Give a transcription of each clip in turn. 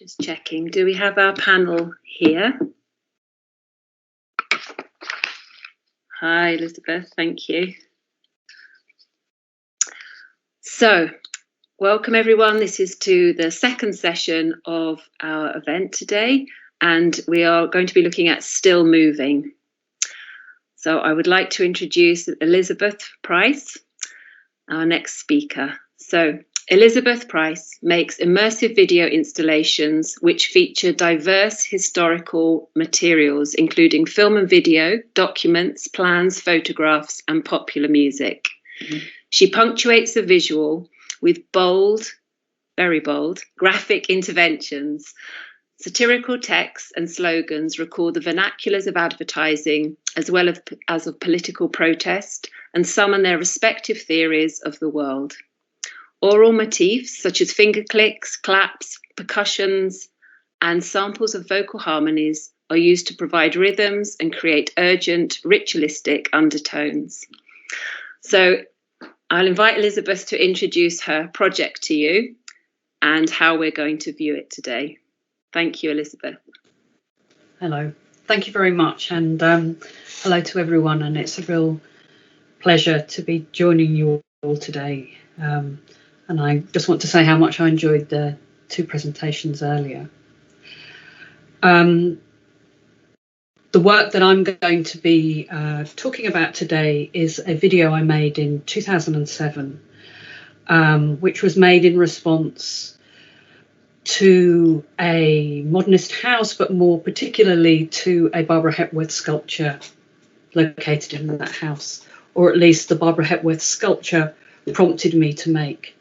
Just checking. Do we have our panel here? Hi, Elizabeth. Thank you. So, welcome everyone. This is to the second session of our event today, and we are going to be looking at still moving. So I would like to introduce Elizabeth Price, our next speaker. So Elizabeth Price makes immersive video installations which feature diverse historical materials, including film and video, documents, plans, photographs, and popular music. Mm-hmm. She punctuates the visual with bold, very bold, graphic interventions. Satirical texts and slogans record the vernaculars of advertising as well as of political protest and summon their respective theories of the world. Oral motifs such as finger clicks, claps, percussions, and samples of vocal harmonies are used to provide rhythms and create urgent, ritualistic undertones. So I'll invite Elizabeth to introduce her project to you and how we're going to view it today. Thank you, Elizabeth. Hello. Thank you very much. And hello to everyone. And it's a real pleasure to be joining you all today. And I just want to say how much I enjoyed the two presentations earlier. The work that I'm going to be talking about today is a video I made in 2007, which was made in response to a modernist house, but more particularly to a Barbara Hepworth sculpture located in that house, or at least the Barbara Hepworth sculpture prompted me to make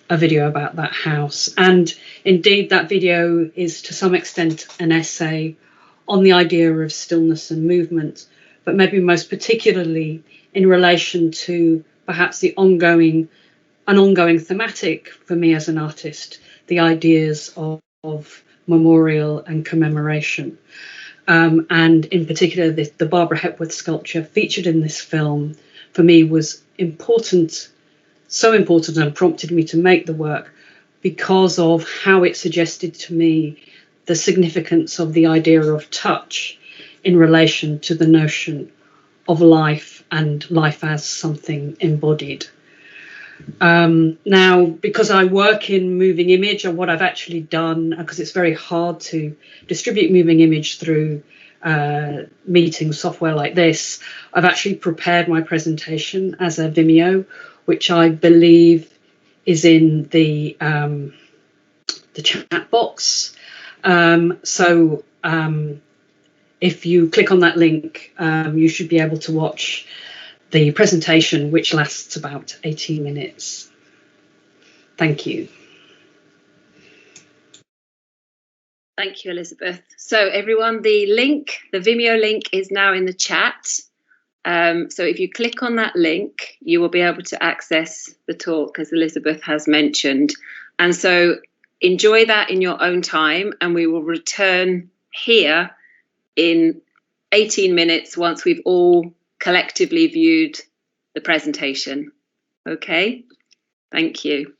a video about that house. And indeed, that video is to some extent an essay on the idea of stillness and movement, but maybe most particularly in relation to perhaps an ongoing thematic for me as an artist, the ideas of memorial and commemoration. And in particular, the Barbara Hepworth sculpture featured in this film, for me, was important, so important, and prompted me to make the work because of how it suggested to me the significance of the idea of touch in relation to the notion of life and life as something embodied. Now, because I work in moving image, and what I've actually done, because it's very hard to distribute moving image through meeting software like this, I've actually prepared my presentation as a Vimeo, which I believe is in the chat box. So if you click on that link, you should be able to watch the presentation, which lasts about 18 minutes. Thank you. Thank you, Elizabeth. So everyone, the Vimeo link is now in the chat. So if you click on that link, you will be able to access the talk, as Elizabeth has mentioned. And so enjoy that in your own time, and we will return here in 18 minutes once we've all collectively viewed the presentation. Okay, thank you.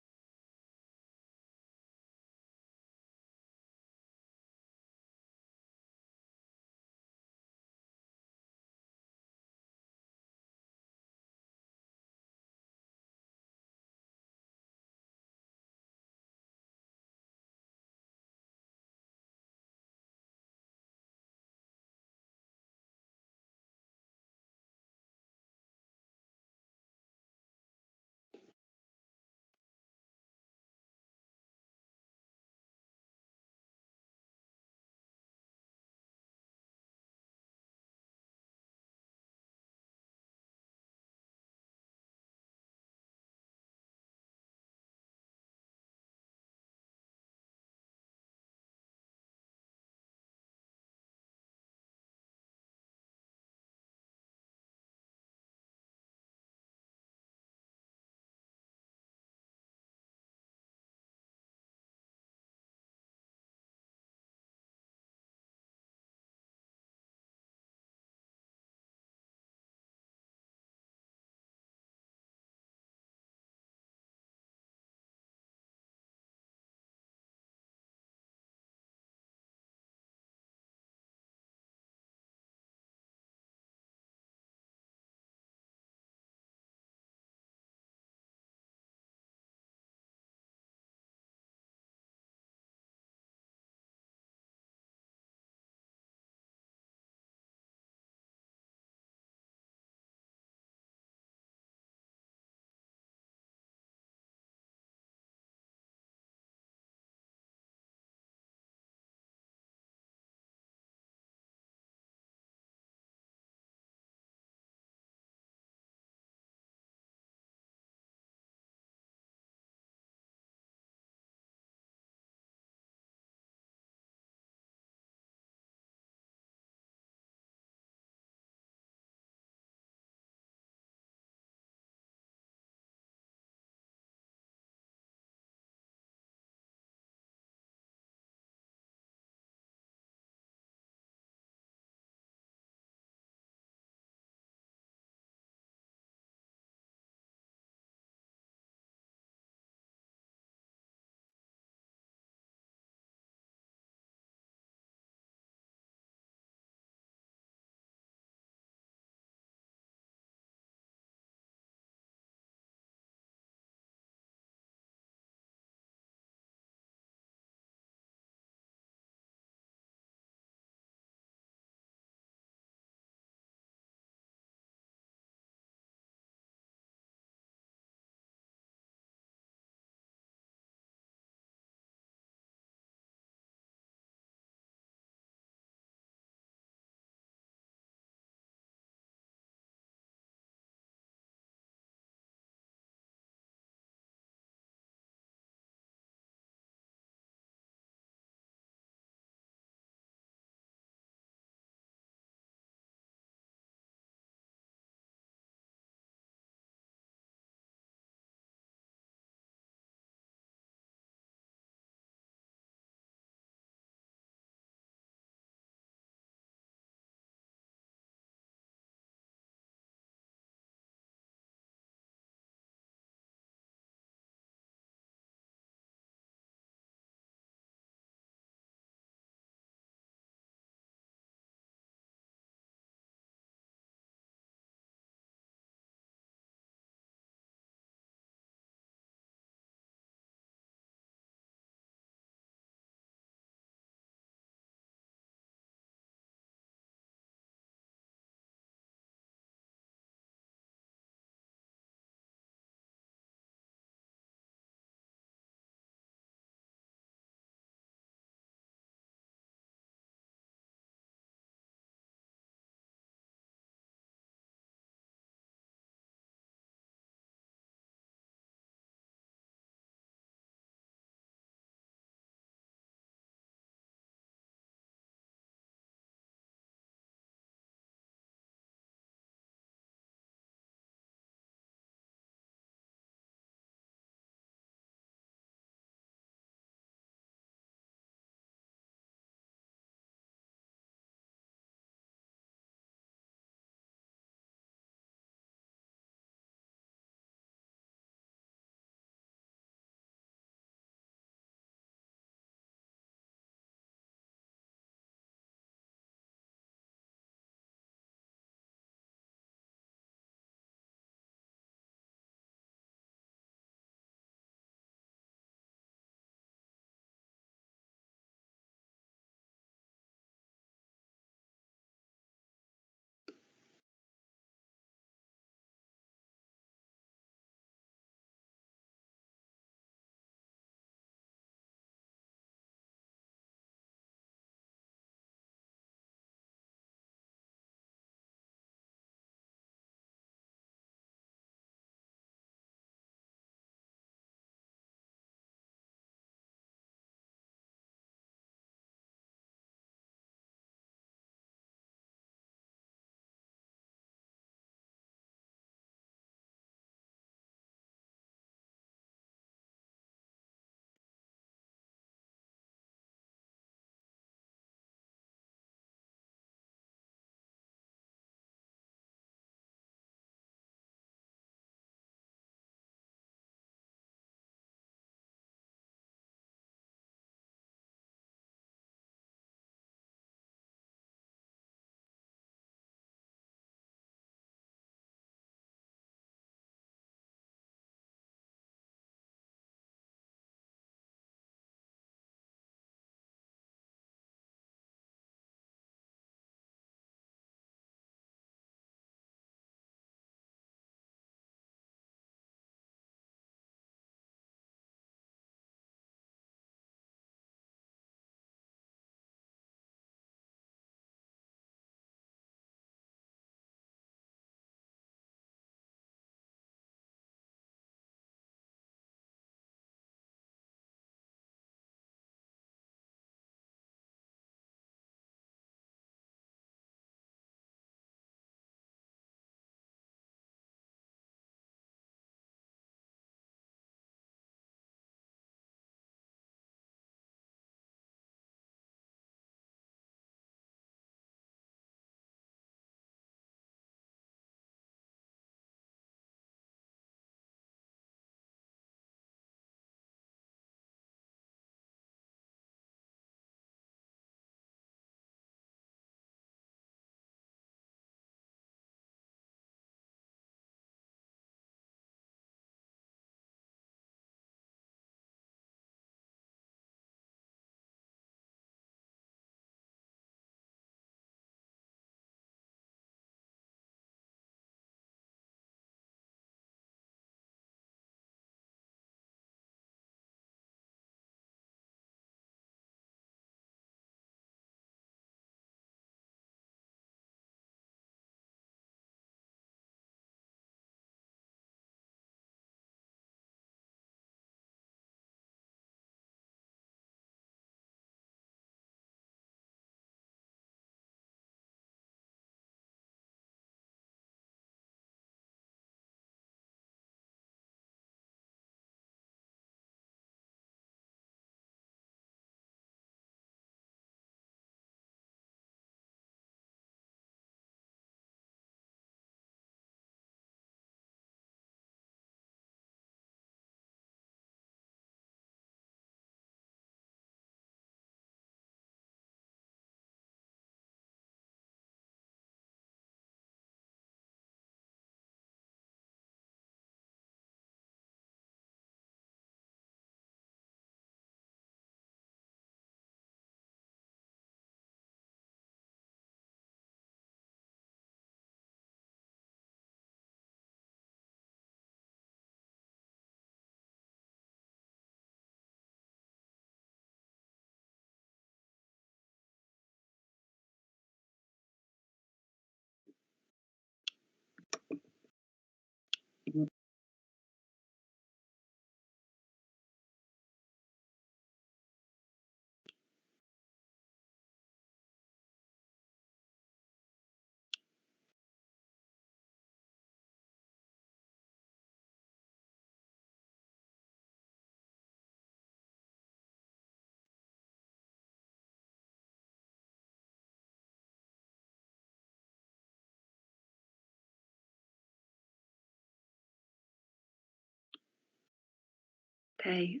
Okay.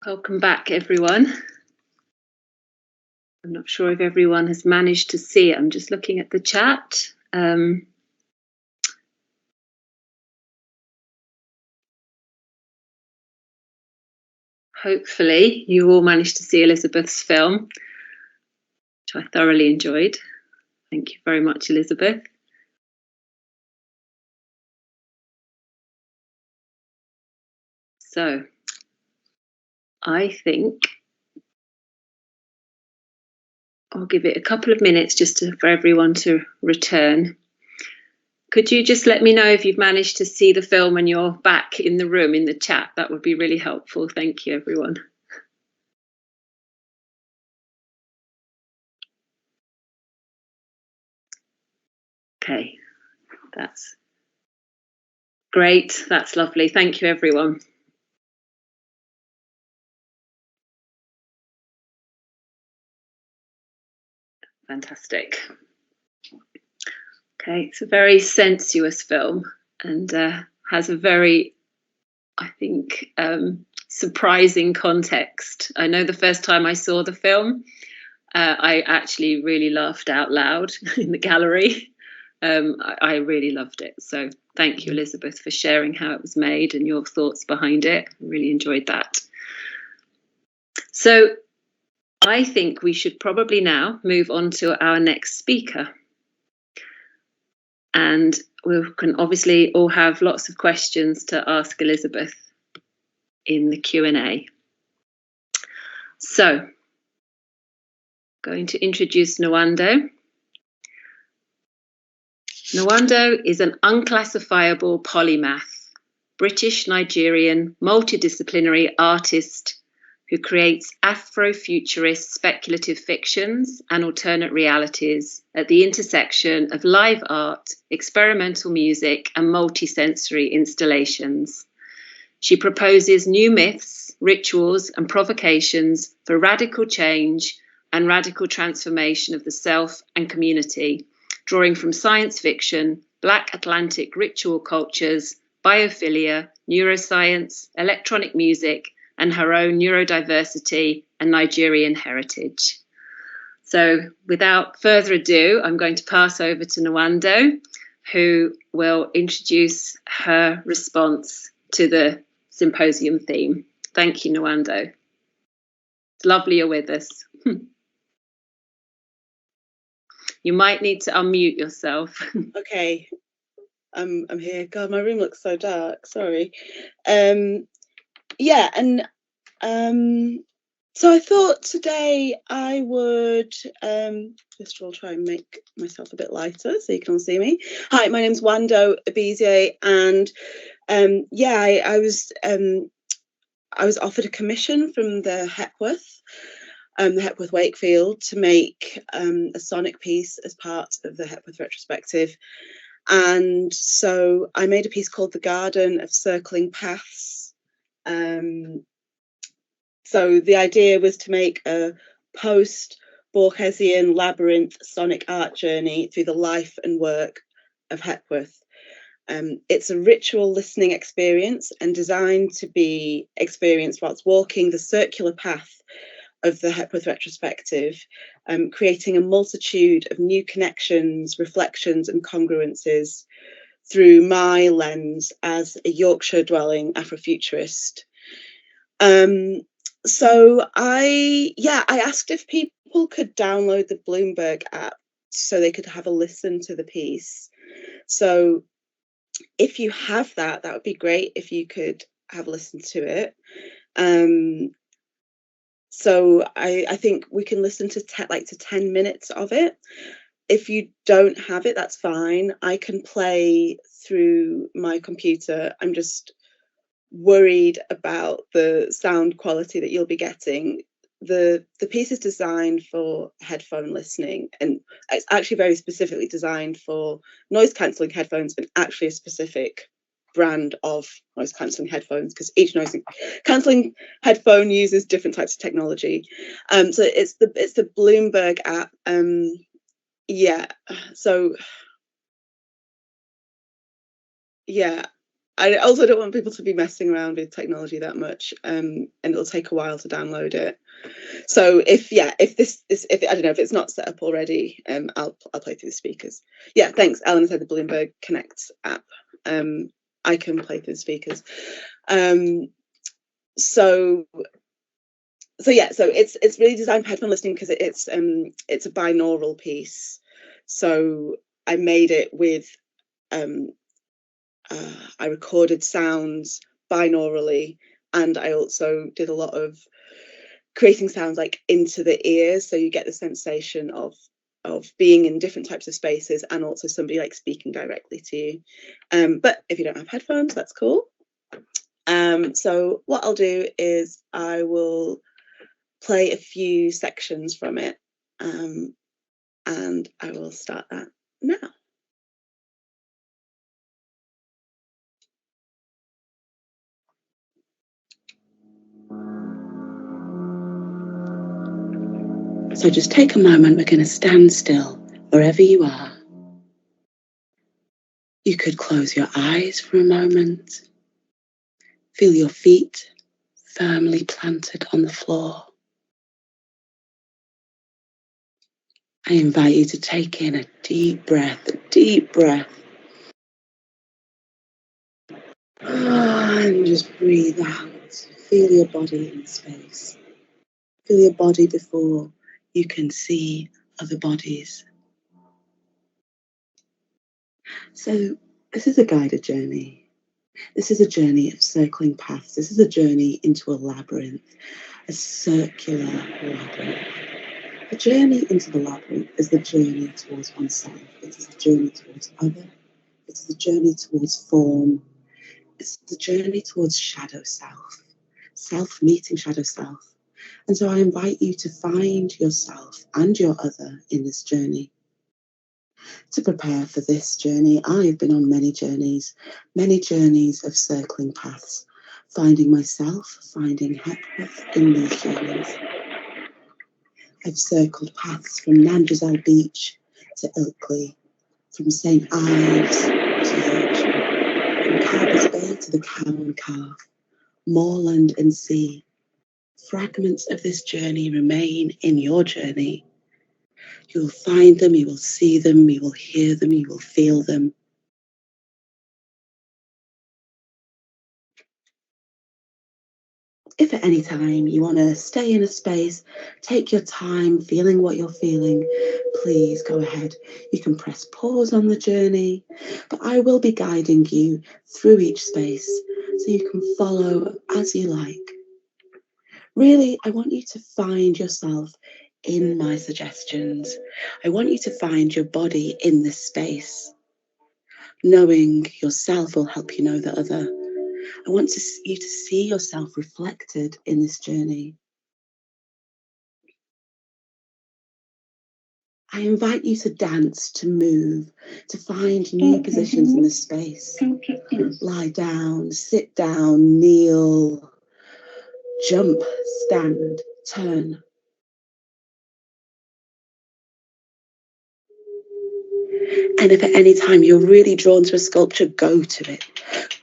Welcome back, everyone. I'm not sure if everyone has managed to see it. I'm just looking at the chat. Hopefully you all managed to see Elizabeth's film, which I thoroughly enjoyed. Thank you very much, Elizabeth. So I think I'll give it a couple of minutes just for everyone to return. Could you just let me know if you've managed to see the film when you're back in the room in the chat? That would be really helpful. Thank you, everyone. Okay, that's great. That's lovely. Thank you, everyone. Fantastic. Okay, it's a very sensuous film and has a very, I think, surprising context. I know the first time I saw the film, I actually really laughed out loud in the gallery. I really loved it. So thank you, Elizabeth, for sharing how it was made and your thoughts behind it. I really enjoyed that. So I think we should probably now move on to our next speaker. And we can obviously all have lots of questions to ask Elizabeth in the Q&A. So, going to introduce Nwando. Nwando is an unclassifiable polymath, British-Nigerian multidisciplinary artist who creates Afrofuturist speculative fictions and alternate realities at the intersection of live art, experimental music, and multisensory installations. She proposes new myths, rituals, and provocations for radical change and radical transformation of the self and community, drawing from science fiction, Black Atlantic ritual cultures, biophilia, neuroscience, electronic music, and her own neurodiversity and Nigerian heritage. So without further ado, I'm going to pass over to Nwando, who will introduce her response to the symposium theme. Thank you, Nwando. It's lovely you're with us. You might need to unmute yourself. Okay, I'm here. God, my room looks so dark. Sorry. Yeah, and so I thought today I would first of all try and make myself a bit lighter so you can all see me. Hi, my name's Nwando Ebizie, and yeah, I was offered a commission from the Hepworth Wakefield to make a sonic piece as part of the Hepworth retrospective. And so I made a piece called The Garden of Circling Paths. So the idea was to make a post-Borgesian labyrinth sonic art journey through the life and work of Hepworth. It's a ritual listening experience and designed to be experienced whilst walking the circular path of the Hepworth retrospective, creating a multitude of new connections, reflections, and congruences through my lens as a Yorkshire-dwelling Afrofuturist. So I asked if people could download the Bloomberg app so they could have a listen to the piece. So if you have that would be great if you could have a listen to it. So I think we can listen to 10 minutes of it. If you don't have it, that's fine. I can play through my computer. I'm just worried about the sound quality that you'll be getting. The piece is designed for headphone listening, and it's actually very specifically designed for noise cancelling headphones, and actually a specific brand of noise cancelling headphones, because each noise cancelling headphone uses different types of technology. So it's the Bloomberg app. Yeah. So yeah. I also don't want people to be messing around with technology that much, and it'll take a while to download it. So if I don't know if it's not set up already, I'll play through the speakers. Yeah, thanks. Eleanor said the Bloomberg Connect app. I can play through the speakers. So it's really designed for headphone listening because it's a binaural piece. So I made it with I recorded sounds binaurally, and I also did a lot of creating sounds like into the ears, so you get the sensation of being in different types of spaces and also somebody like speaking directly to you. But if you don't have headphones, that's cool. So what I'll do is I will play a few sections from it, and I will start that now. So just take a moment, we're going to stand still wherever you are. You could close your eyes for a moment. Feel your feet firmly planted on the floor. I invite you to take in a deep breath, and just breathe out. Feel your body in space. Feel your body before you can see other bodies. So this is a guided journey. This is a journey of circling paths. This is a journey into a labyrinth, a circular labyrinth. The journey into the labyrinth is the journey towards oneself. It is the journey towards other. It is the journey towards form. It's the journey towards shadow self, self meeting shadow self. And so I invite you to find yourself and your other in this journey. To prepare for this journey, I've been on many journeys of circling paths, finding myself, finding Hepworth in these journeys. I've circled paths from Nandrazel Beach to Ilkley, from St. Ives to Yorkshire, from Carver's Bay to the Cow and Calf, moorland and sea. Fragments of this journey remain in your journey. You will find them, you will see them, you will hear them, you will feel them. If at any time you want to stay in a space, take your time feeling what you're feeling, please go ahead. You can press pause on the journey, but I will be guiding you through each space so you can follow as you like. Really, I want you to find yourself in my suggestions. I want you to find your body in this space. Knowing yourself will help you know the other. I want you to see yourself reflected in this journey. I invite you to dance, to move, to find new positions in this space. Lie down, sit down, kneel, jump, stand, turn. And if at any time you're really drawn to a sculpture, go to it.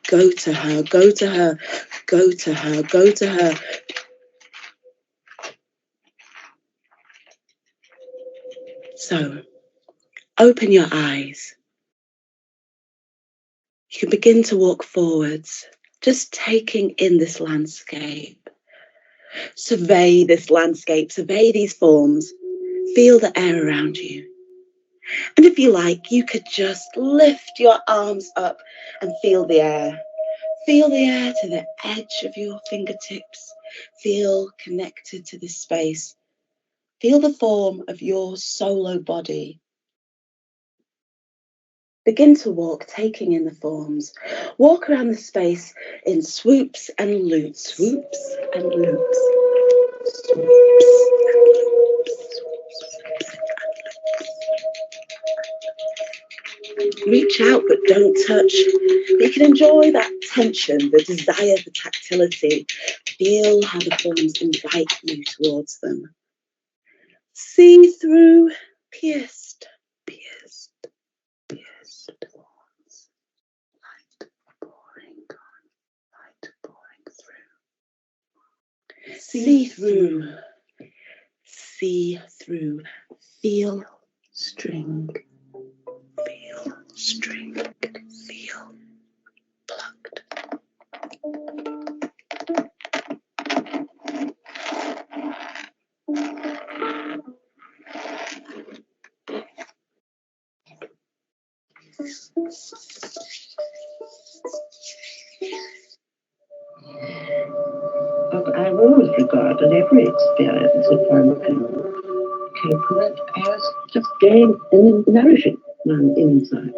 Go to her, go to her, go to her, go to her. So, open your eyes. You can begin to walk forwards, just taking in this landscape. Survey this landscape, survey these forms, feel the air around you. And if you like, you could just lift your arms up and feel the air. Feel the air to the edge of your fingertips. Feel connected to this space. Feel the form of your solo body. Begin to walk, taking in the forms. Walk around the space in swoops and loops. Swoops and loops. Swoops and loops. Reach out, but don't touch. You can enjoy that tension, the desire for tactility. Feel how the forms invite you towards them. See through, pierced, pierced, pierced. Light pouring See through. See through. Feel string. Feel string. Feel plucked. I've always regarded every experience of coconut as just going and nourishing my inside.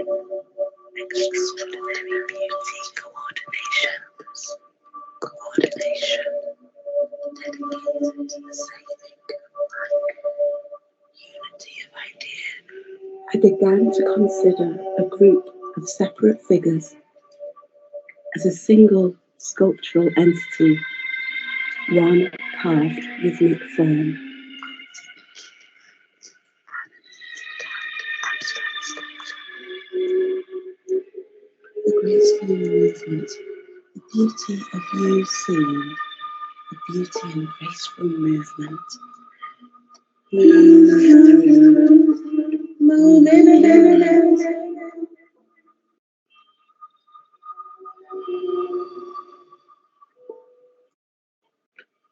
Extraordinary beauty, coordination, dedicated to the saving of life, unity of idea. I began to consider a group of separate figures as a single sculptural entity, one carved rhythmic form. The graceful movement, the beauty of you seen, the beauty and graceful movement.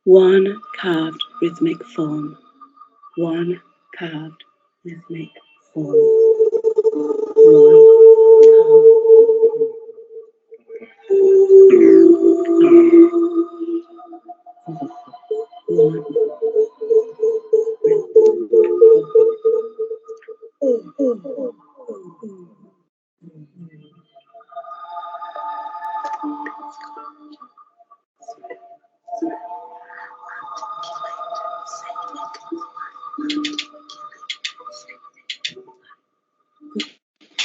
One carved rhythmic form. One carved rhythmic form.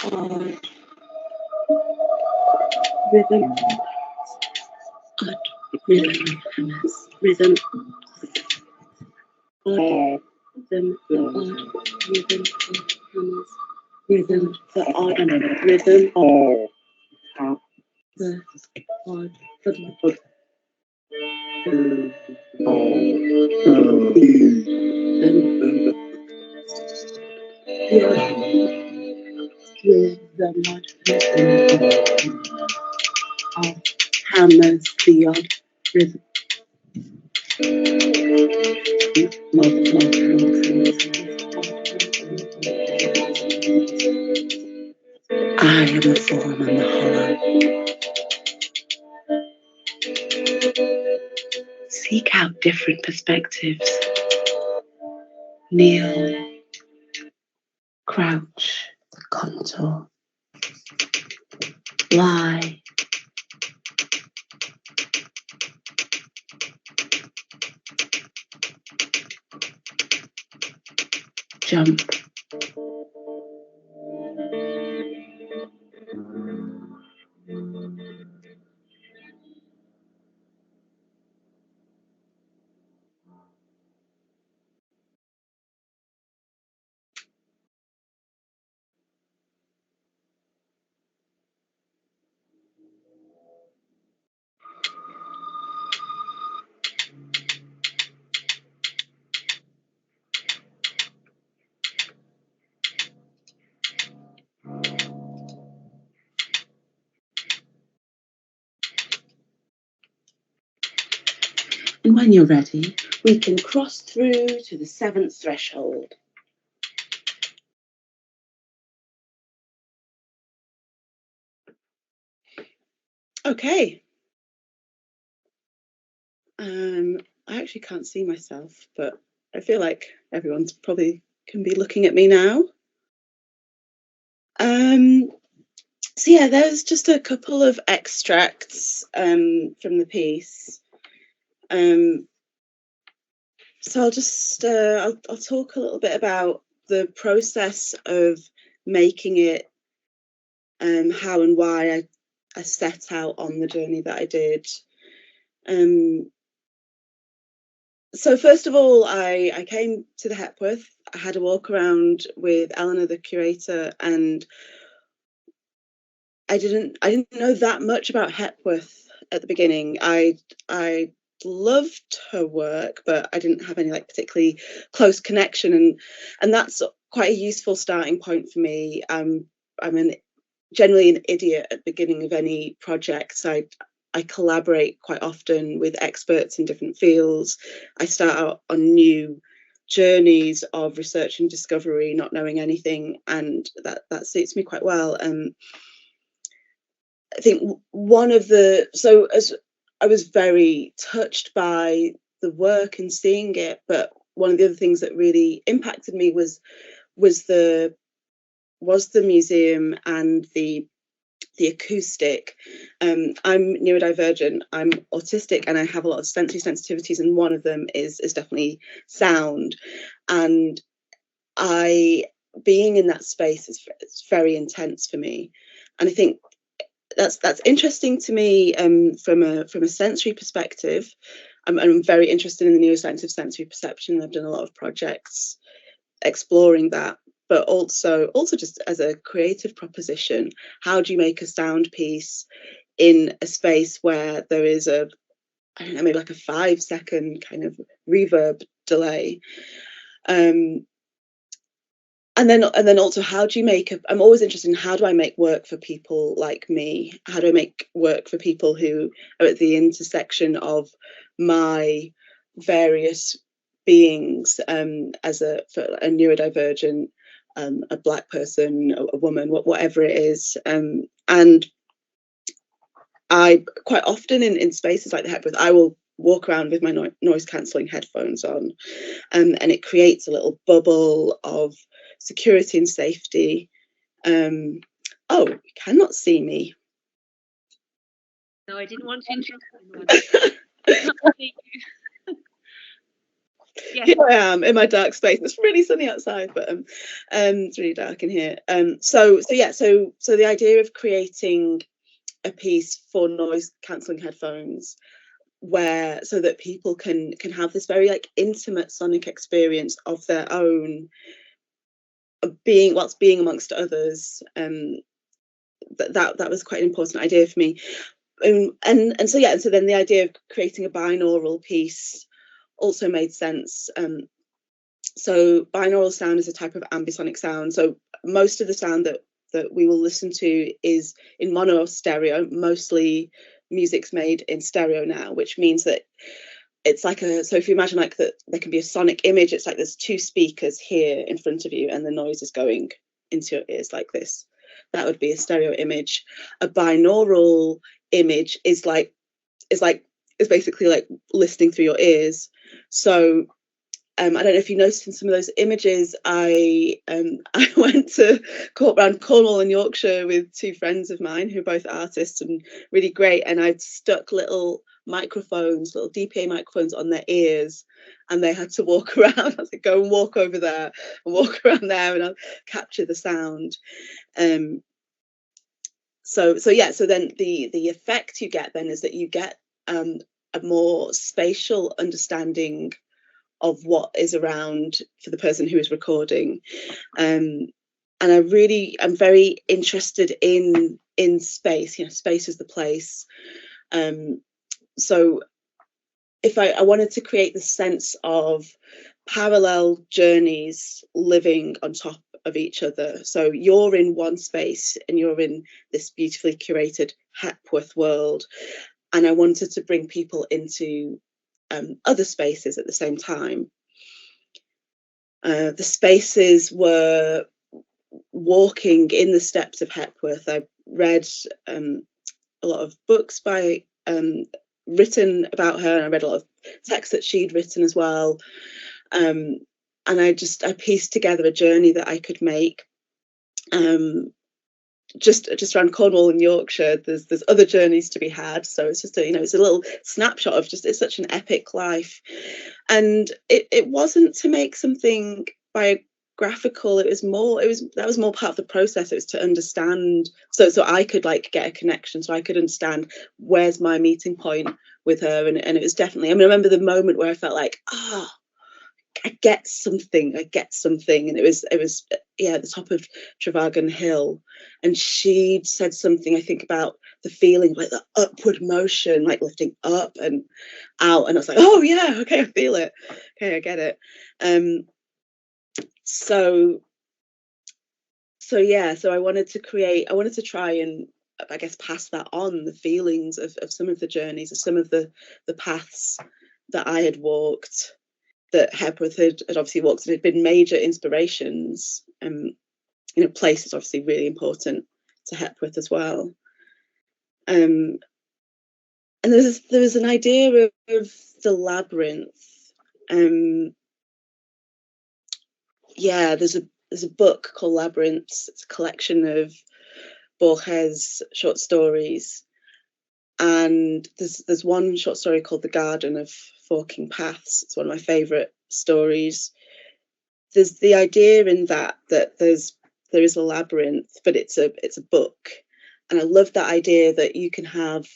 One rhythm, rhythm, rhythm, the odd, rhythm, the odd, of hammers, the odd rhythm. I am a form on the hollow. Seek out different perspectives. Kneel, crouch, contour, lie. Jump. And when you're ready, we can cross through to the 7th threshold. Okay. I actually can't see myself, but I feel like everyone's probably can be looking at me now. So yeah, there's just a couple of extracts from the piece. So I'll just I'll talk a little bit about the process of making it, how and why I set out on the journey that I did. So first of all, I came to the Hepworth. I had a walk around with Eleanor, the curator, and I didn't know that much about Hepworth at the beginning. I loved her work, but I didn't have any like particularly close connection, and that's quite a useful starting point for me. I'm generally an idiot at the beginning of any project, so I collaborate quite often with experts in different fields. I start out on new journeys of research and discovery, not knowing anything, and that suits me quite well. I think as I was very touched by the work and seeing it, but one of the other things that really impacted me was the museum and the acoustic. I'm neurodivergent, I'm autistic, and I have a lot of sensory sensitivities, and one of them is definitely sound. And being in that space it's very intense for me, and I think that's interesting to me from a sensory perspective. I'm very interested in the neuroscience of sensory perception. I've done a lot of projects exploring that, but also just as a creative proposition, how do you make a sound piece in a space where there is I don't know, maybe like a 5-second kind of reverb delay, and then also, how do you make I'm always interested in how do I make work for people like me? How do I make work for people who are at the intersection of my various beings, as a neurodivergent, a Black person, a woman, whatever it is. And I quite often in spaces like the Hepworth, I will walk around with my noise cancelling headphones on, and it creates a little bubble of security and safety. Oh, you cannot see me. No, I didn't want to interrupt anyone. Yeah. Here I am in my dark space. It's really sunny outside, but it's really dark in here. So the idea of creating a piece for noise cancelling headphones, so that people can have this very like intimate sonic experience of their own being amongst others. That was quite an important idea for me. And so then the idea of creating a binaural piece also made sense. So binaural sound is a type of ambisonic sound. So most of the sound that we will listen to is in mono or stereo. Mostly music's made in stereo now, which means that it's like so if you imagine like that there can be a sonic image, it's like there's two speakers here in front of you and the noise is going into your ears like this. That would be a stereo image. A binaural image is basically like listening through your ears. So I don't know if you noticed in some of those images, I went to around Cornwall and Yorkshire with two friends of mine who are both artists and really great, and I'd stuck little microphones, little DPA microphones on their ears, and they had to walk around. I was like, go and walk over there and walk around there, and I'll capture the sound. So then the effect you get then is that you get a more spatial understanding of what is around for the person who is recording, and I'm very interested in space. Space is the place. So if I wanted to create the sense of parallel journeys living on top of each other. So you're in one space and you're in this beautifully curated Hepworth world, and I wanted to bring people into other spaces at the same time. The spaces were walking in the steps of Hepworth. I read a lot of books written about her, and I read a lot of texts that she'd written as well. And I pieced together a journey that I could make. Just around Cornwall and Yorkshire, there's other journeys to be had. So it's just it's a little snapshot of it's such an epic life. And it wasn't to make something biographical. That was more part of the process. It was to understand, so I could get a connection, so I could understand where's my meeting point with her. And it was definitely, I remember the moment where I felt like, I get something, and it was at the top of Trevargan Hill, and she'd said something, I think, about feeling, like the upward motion, like lifting up and out. And I was like, oh yeah, okay, I feel it. Okay, I get it. So I wanted to try and, I guess, pass that on, the feelings of some of the journeys, of some of the paths that I had walked, that Hepworth had obviously walked, and had been major inspirations. Place is obviously really important to Hepworth as well. And there was an idea of the labyrinth. There's a book called Labyrinth. It's a collection of Borges short stories, and there's one short story called The Garden of Forking Paths. It's one of my favourite stories. There's the idea in that there is a labyrinth, but it's a book, and I love that idea that you can have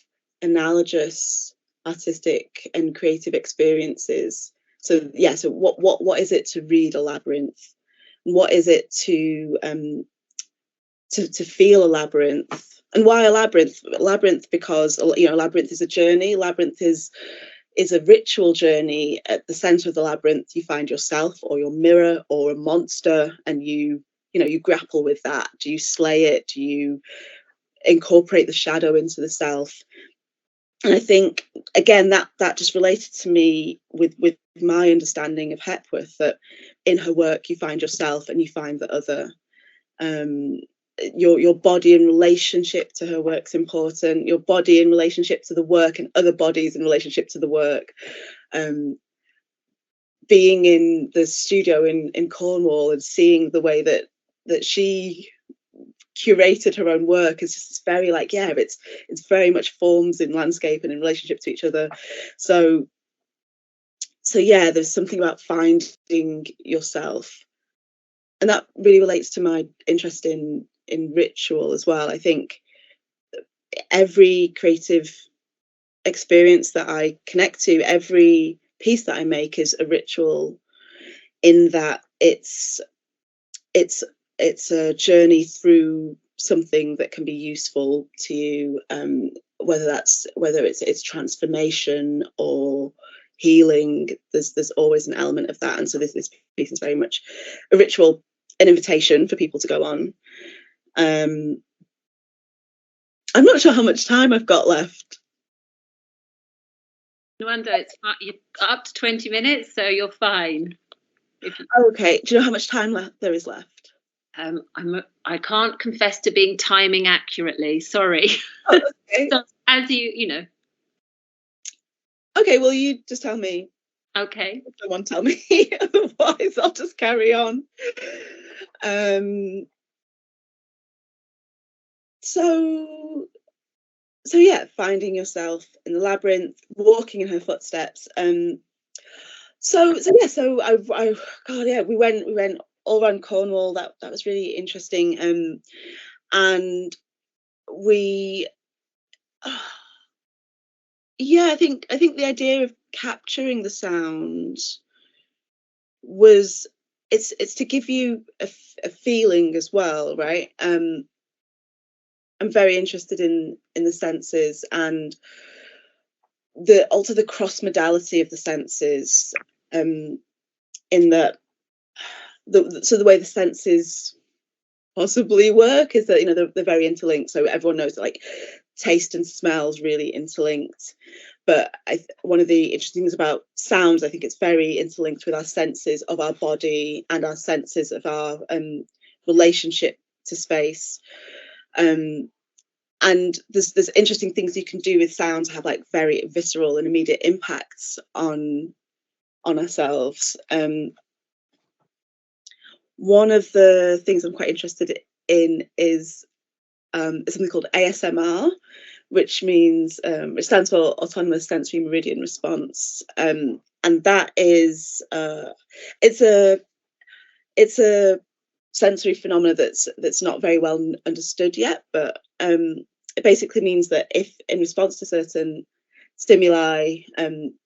analogous artistic and creative experiences. So what is it to read a labyrinth? What is it to feel a labyrinth? And why a labyrinth? Labyrinth because, labyrinth is a journey. Labyrinth is a ritual journey. At the center of the labyrinth, you find yourself or your mirror or a monster, and you grapple with that. Do you slay it? Do you incorporate the shadow into the self? And I think, again, that just related to me with my understanding of Hepworth, that in her work you find yourself and you find the other. Your body in relationship to her work's important. Your body in relationship to the work, and other bodies in relationship to the work. Being in the studio in Cornwall and seeing the way that she curated her own work is just very it's very much forms in landscape and in relationship to each other. So there's something about finding yourself, and that really relates to my interest in ritual as well. I think every creative experience that I connect to, every piece that I make, is a ritual, in that it's a journey through something that can be useful to you, whether it's transformation or healing. There's always an element of that, and so this piece is very much a ritual, an invitation for people to go on. I'm not sure how much time I've got left. Nwando, you've got up to 20 minutes, so you're fine. Okay, do you know how much time there is left? I can't confess to being timing accurately, sorry. Oh, okay. So, as you know. Okay, well, you just tell me. Okay. Someone tell me, otherwise I'll just carry on. So finding yourself in the labyrinth, walking in her footsteps. We went all around Cornwall. That was really interesting. And we, I think the idea of capturing the sound was, it's to give you a feeling as well, right? I'm very interested in the senses, and the cross modality of the senses, in that the way the senses possibly work is that they're very interlinked. So everyone knows that, like, taste and smells really interlinked, but one of the interesting things about sounds, I think it's very interlinked with our senses of our body and our senses of our relationship to space. And there's interesting things you can do with sound to have, like, very visceral and immediate impacts on ourselves. One of the things I'm quite interested in is something called ASMR, which stands for Autonomous Sensory Meridian Response, and that is it's a sensory phenomena that's not very well understood yet, but it basically means that if in response to certain stimuli,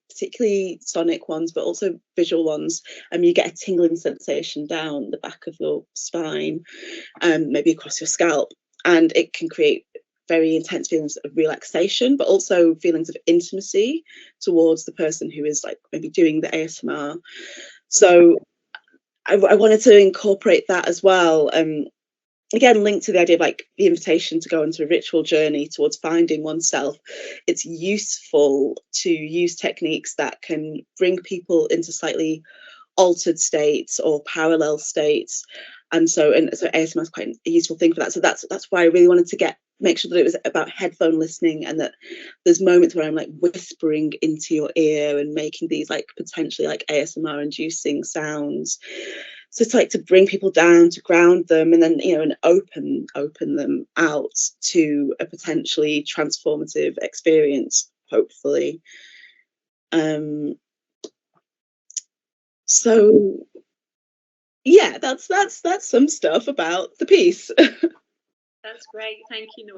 particularly sonic ones, but also visual ones, you get a tingling sensation down the back of your spine, maybe across your scalp, and it can create very intense feelings of relaxation, but also feelings of intimacy towards the person who is like maybe doing the ASMR. So I wanted to incorporate that as well. Again, linked to the idea of like the invitation to go into a ritual journey towards finding oneself. It's useful to use techniques that can bring people into slightly altered states or parallel states. And so ASMR is quite a useful thing for that. So that's why I really wanted to make sure that it was about headphone listening, and that there's moments where I'm like whispering into your ear and making these like potentially like ASMR inducing sounds. So it's like to bring people down, to ground them, and then, you know, and open them out to a potentially transformative experience, hopefully. So yeah, that's some stuff about the piece. That's great. Thank you, Nwando.